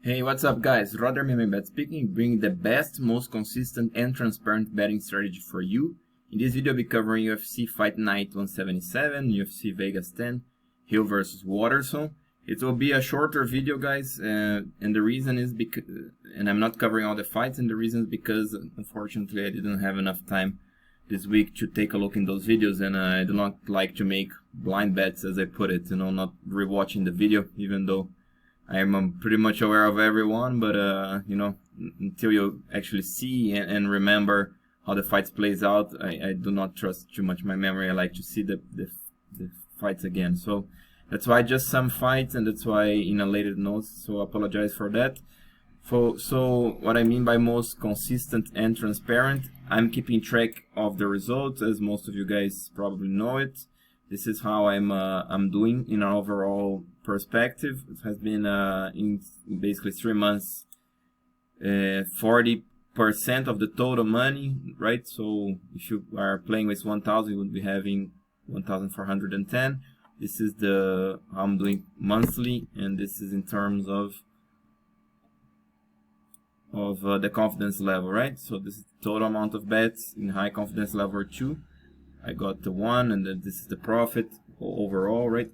Hey, what's up guys? Roder Bet speaking, bringing the best, most consistent and transparent betting strategy for you. In this video I'll be covering UFC Fight Night 177, UFC Vegas 10, Hill versus Waterson. It will be a shorter video guys, and the reason is because, and I'm not covering all the fights, and the reason is because unfortunately I didn't have enough time this week to take a look in those videos, and I do not like to make blind bets as I put it, not rewatching the video, even though I'm pretty much aware of everyone, but until you actually see and remember how the fights plays out, I do not trust too much my memory. I like to see the fights again. So that's why just some fights, and that's why in a later notes. So I apologize for that. So what I mean by most consistent and transparent, I'm keeping track of the results, as most of you guys probably know it. This is how I'm doing in an overall perspective. It has been in basically 3 months, 40% of the total money, right? So if you are playing with 1,000, you would be having 1,410. This is how I'm doing monthly, and this is in terms of the confidence level, right? So this is the total amount of bets in high confidence level 2. I got the 1, and then this is the profit overall, right?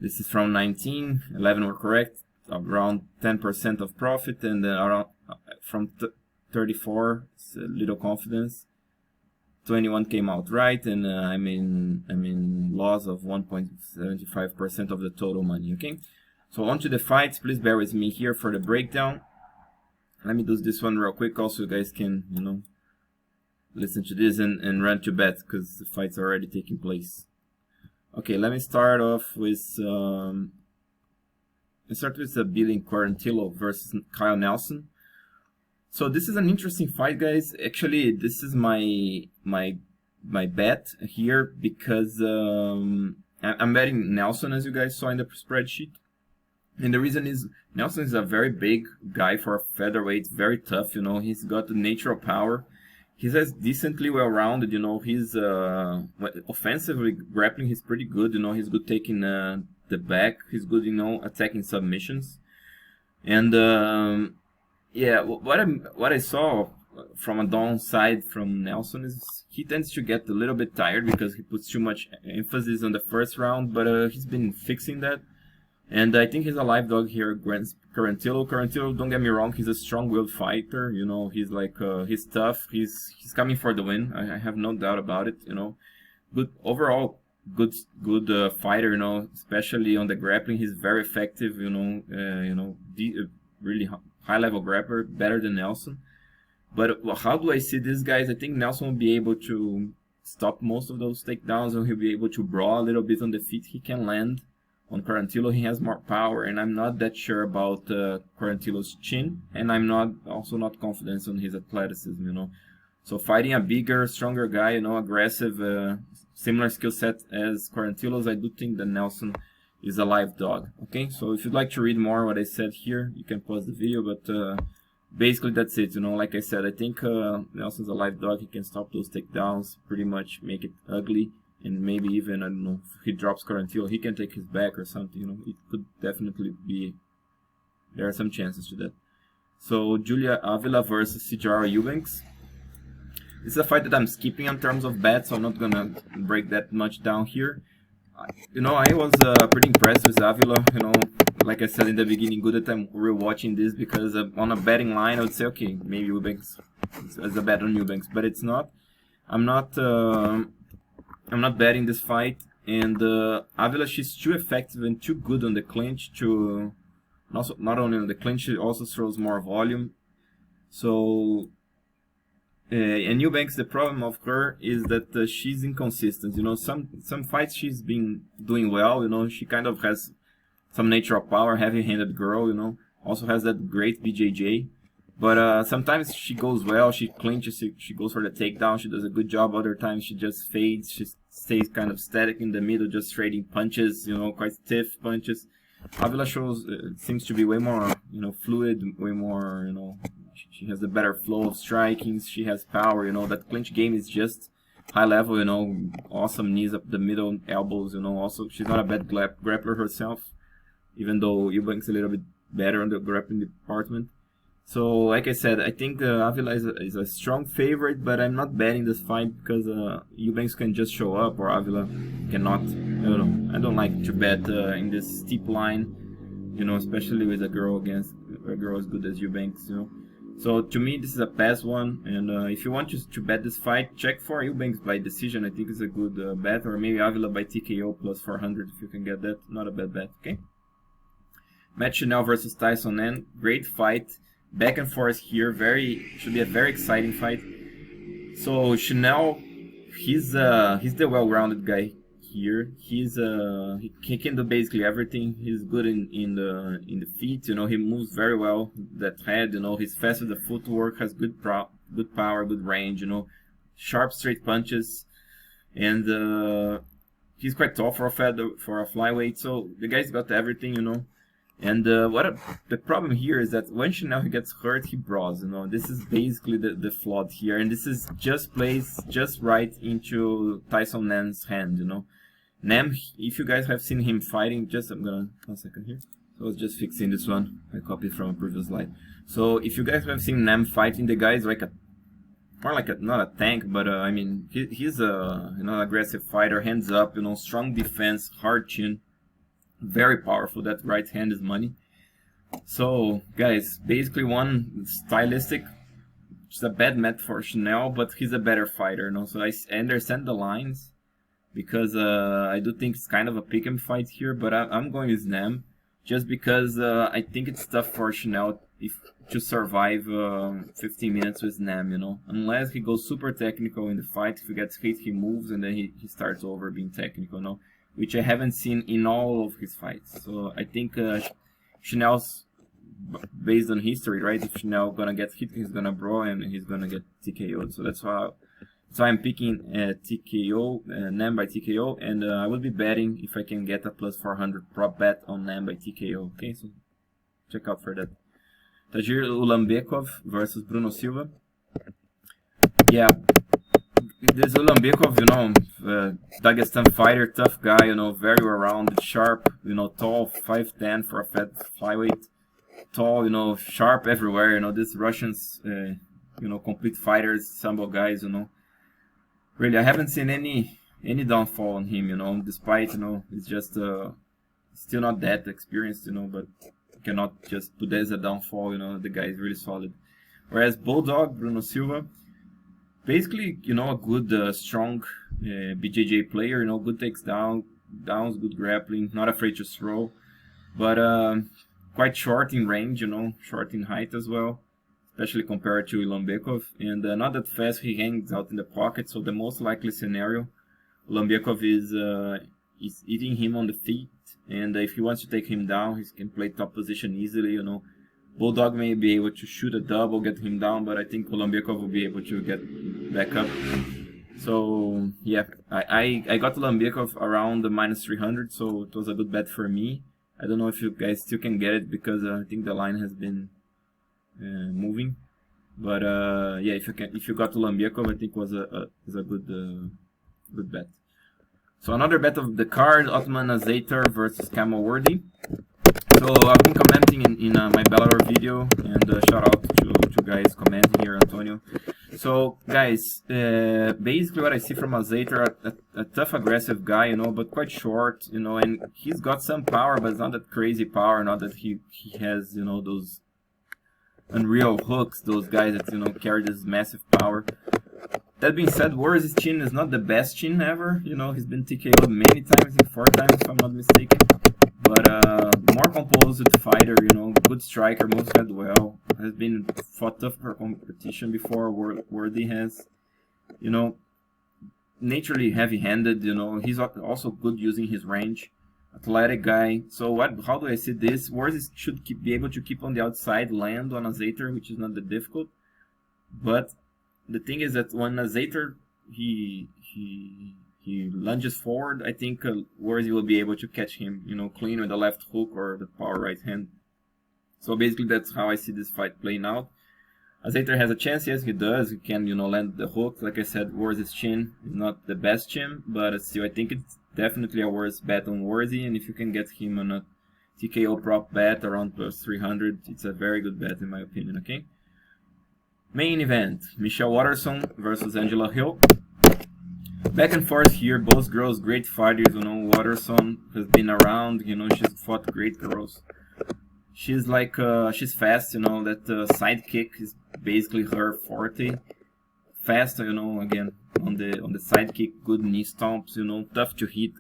This is from 19, 11 were correct, around 10% of profit, and then around from 34, it's a little confidence. 21 came out right, and I'm in loss of 1.75% of the total money. Okay, so on to the fights. Please bear with me here for the breakdown. Let me do this one real quick, also you guys can listen to this and run to bet, because the fight's are already taking place. Okay, let me start off with Avila Quarantillo versus Kyle Nelson. So this is an interesting fight, guys. Actually, this is my bet here, because I'm betting Nelson, as you guys saw in the spreadsheet. And the reason is Nelson is a very big guy for a featherweight, very tough. He's got the natural power. He's decently well-rounded, he's offensively grappling, he's pretty good, he's good taking the back, he's good, attacking submissions. And yeah, what I saw from a downside from Nelson is he tends to get a little bit tired because he puts too much emphasis on the first round, but he's been fixing that. And I think he's a live dog here against Quarantillo. Quarantillo, don't get me wrong, he's a strong-willed fighter. He's like he's tough. He's coming for the win. I have no doubt about it. Good overall, good fighter. Especially on the grappling, he's very effective. Really high-level grappler, better than Nelson. But how do I see these guys? I think Nelson will be able to stop most of those takedowns, and he'll be able to brawl a little bit on the feet. He can land. On Quarantillo, he has more power, and I'm not that sure about Quarantillo's chin, and I'm also not confident on his athleticism, So fighting a bigger, stronger guy, aggressive, similar skill set as Quarantillo's, I do think that Nelson is a live dog. Okay, so if you'd like to read more what I said here, you can pause the video, but basically that's it. Like I said, I think Nelson's a live dog. He can stop those takedowns, pretty much make it ugly. And maybe even, I don't know, if he drops Quarantillo, he can take his back or something, It could definitely be, there are some chances to that. So, Avila versus Sijara Eubanks. This is a fight that I'm skipping in terms of bets, so I'm not gonna break that much down here. I was pretty impressed with Avila, like I said in the beginning, good that I'm rewatching this, because on a betting line, I would say, okay, maybe Eubanks is a bet on Eubanks, but it's not. I'm not betting this fight, and Avila, she's too effective and too good on the clinch to, not only on the clinch, she also throws more volume. So, and Eubanks, the problem of her is that she's inconsistent. Some fights she's been doing well. She kind of has some natural power, heavy-handed girl. Also has that great BJJ. But sometimes she goes well, she clinches, she goes for the takedown, she does a good job. Other times she just fades, she stays kind of static in the middle, just trading punches, quite stiff punches. Avila seems to be way more, fluid, way more, she has a better flow of strikings, she has power, that clinch game is just high level, awesome knees up the middle, elbows, also she's not a bad grappler herself, even though Eubanks a little bit better on the grappling department. So, like I said, I think Avila is a strong favorite, but I'm not betting this fight because Eubanks can just show up or Avila cannot. I don't know. I don't like to bet in this steep line, you know, especially with a girl against a girl as good as Eubanks, you know. So to me, this is a pass one, and if you want to bet this fight, check for Eubanks by decision. I think it's a good bet, or maybe Avila by TKO plus 400 if you can get that. Not a bad bet, okay? Matt Schnell versus Tyson Nam, great fight, back and forth here. Should be a very exciting fight. So Schnell, he's the well-rounded guy here. He can do basically everything. He's good in the feet, you know. He moves very well. That head, you know. He's fast with the footwork. Has good power, good range, you know. Sharp straight punches, and he's quite tall for a flyweight. So the guy's got everything, you know. And the problem here is that when Schnell gets hurt, he brawls, you know. This is basically the flaw here, and this is plays just right into Tyson Nam's hand, you know. Nam, if you guys have seen him fighting, I'm gonna, 1 second here. So I was just fixing this one. I copied from a previous slide. So if you guys have seen Nam fighting, the guy is like not a tank, but I mean, he's a, you know, aggressive fighter, hands up, you know, strong defense, hard chin, very powerful. That right hand is money. So guys, basically one stylistic, it's a bad match for Schnell, but he's a better fighter, you know. So I understand the lines, because I do think it's kind of a pick'em fight here, but I'm going with Nam, just because I think it's tough for Schnell to survive 15 minutes with Nam, you know. Unless he goes super technical in the fight, if he gets hit, he moves, and then he starts over being technical, you know, which I haven't seen in all of his fights. So I think Schnell's, based on history, right, if Schnell gonna get hit, he's gonna brawl, and he's gonna get TKO'd. So that's why. So I'm picking TKO, Nam by TKO, and I will be betting if I can get a plus 400 prop bet on Nam by TKO. Okay, so check out for that. Tagir Ulanbekov versus Bruno Silva. Yeah, this Ulanbekov, you know, Dagestan fighter, tough guy, you know, very well-rounded, sharp, you know, tall, 5'10" for a fat flyweight. Tall, you know, sharp everywhere, you know, these Russians, you know, complete fighters, sambo guys, you know. Really, I haven't seen any downfall on him, you know, despite, you know, it's just still not that experienced, you know, but cannot just put that as a downfall, you know. The guy is really solid. Whereas Bulldog, Bruno Silva, basically, you know, a good, strong BJJ player, you know, good downs, good grappling, not afraid to throw, but quite short in range, you know, short in height as well, especially compared to Ulanbekov, and not that fast. He hangs out in the pocket, so the most likely scenario, Ulanbekov is eating him on the feet, and if he wants to take him down, he can play top position easily, you know. Bulldog may be able to shoot a double, get him down, but I think Ulanbekov will be able to get back up. So yeah, I got Ulanbekov around the minus 300, so it was a good bet for me. I don't know if you guys still can get it, because I think the line has been moving, but yeah, if you got Ulanbekov, I think was a good bet. So another bet of the card, Ottman Azaitar versus Khama. So I've been commenting in my Bellator video, and shout out to guys commenting here, Antonio. So guys, basically what I see from Azaitar, a tough, aggressive guy, you know, but quite short, you know, and he's got some power, but it's not that crazy power. Not that he has, you know, those unreal hooks, those guys that, you know, carry this massive power. That being said, Warriors' chin is not the best chin ever, you know. He's been TKO'd many times, I think 4 times if I'm not mistaken, but more composed fighter, you know, good striker, moves head well, has been fought tough for competition before. Worthy has, you know, naturally heavy-handed, you know. He's also good using his range, athletic guy. So how do I see this? Warriors should be able to keep on the outside, land on Azaitar, which is not that difficult. But the thing is that when Azaitar he lunges forward, I think Warriors will be able to catch him, you know, clean with the left hook or the power right hand. So basically that's how I see this fight playing out. Azaitar has a chance, yes, he does. He can, you know, land the hook. Like I said, Warriors' chin is not the best chin, but still I think it's definitely a worse bet on Worthy, and if you can get him on a TKO prop bet around plus 300. It's a very good bet in my opinion, okay? Main event, Michelle Waterson versus Angela Hill. Back and forth here, both girls great fighters, you know. Waterson has been around, you know, she's fought great girls. She's like, she's fast, you know, that side kick is basically her forte. Fast, you know, again, on the side kick, good knee stomps, you know, tough to hit.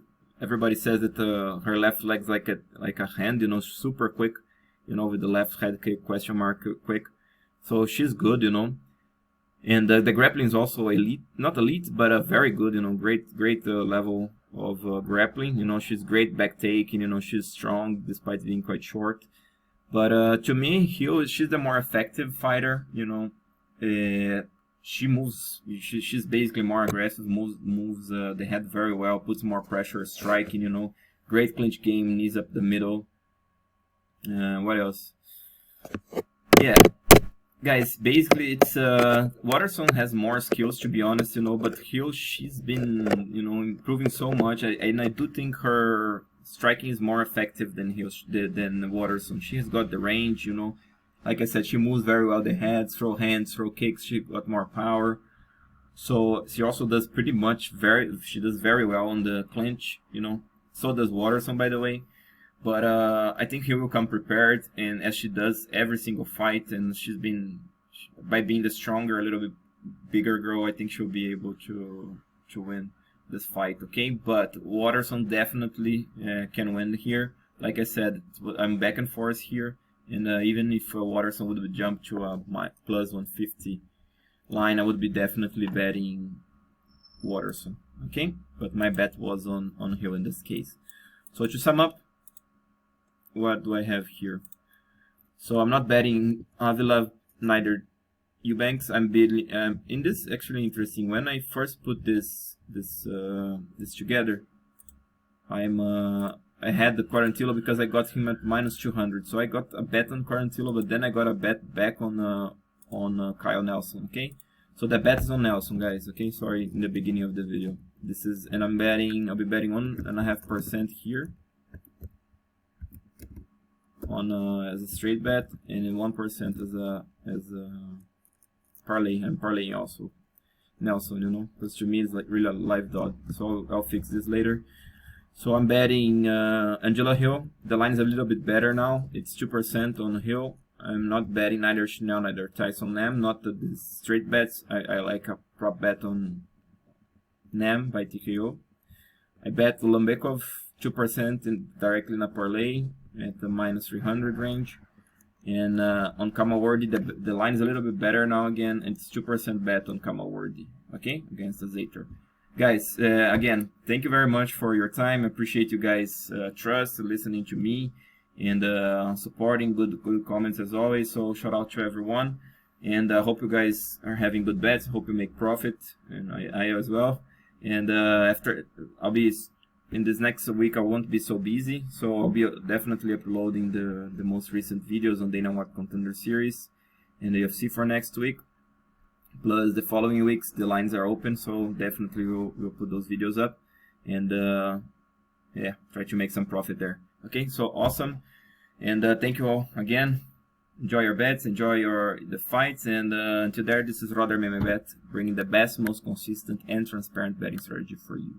Everybody says that her left leg's like a hand, you know, super quick, you know, with the left head kick, question mark, quick. So she's good, you know. And the grappling is also elite, not elite, but very good, you know, great level of grappling. You know, she's great back taking, you know, she's strong despite being quite short. But to me, Hill, she's the more effective fighter, you know. She moves, she's basically more aggressive, moves the head very well, puts more pressure, striking, you know. Great clinch game, knees up the middle. What else? Yeah. Guys, basically it's Waterson has more skills, to be honest, you know, but Hill, she's been, you know, improving so much, and I do think her striking is more effective than Waterson. She has got the range, you know. Like I said, she moves very well the head, throw hands, throw kicks, she got more power. So she also does pretty much she does very well on the clinch, you know. So does Waterson, by the way. But I think he will come prepared, and as she does every single fight, and she's been, by being the stronger, a little bit bigger girl, I think she'll be able to win this fight, okay? But Waterson definitely can win here. Like I said, I'm back and forth here, and even if Waterson would jump to my plus 150 line, I would be definitely betting Waterson, okay? But my bet was on Hill in this case. So to sum up, what do I have here? So I'm not betting Avila, neither Eubanks. I'm betting in this. Actually interesting. When I first put this together, I had the Quarantillo because I got him at minus 200. So I got a bet on Quarantillo, but then I got a bet back on Kyle Nelson. Okay, so the bet is on Nelson, guys. Okay, sorry in the beginning of the video. This is, and I'm betting. I'll be betting 1.5% here. On as a straight bet, and then 1% as a parlay. I'm parlaying also Nelson, you know, because to me it's like really a live dog. So I'll fix this later. So I'm betting Angela Hill. The line is a little bit better now. It's 2% on Hill. I'm not betting neither Schnell neither Tyson Nam. Not the straight bets. I like a prop bet on Nam by TKO. I bet Ulanbekov 2% directly in a parlay at the minus 300 range, and on Khama, the line is a little bit better now again. It's 2% bet on Khama, okay, against Azaitar. Guys, again, thank you very much for your time. I appreciate you guys' trust, listening to me, and supporting. Good comments as always. So shout out to everyone, and I hope you guys are having good bets. Hope you make profit, and I as well. And after, I'll be in this next week, I won't be so busy, so I'll be definitely uploading the most recent videos on Dana White Contender Series and the UFC for next week. Plus the following weeks, the lines are open, so definitely we'll put those videos up, and yeah, try to make some profit there. Okay, so awesome, and thank you all again. Enjoy your bets, enjoy the fights, and until there, this is Roder MMA Bet, bringing the best, most consistent, and transparent betting strategy for you.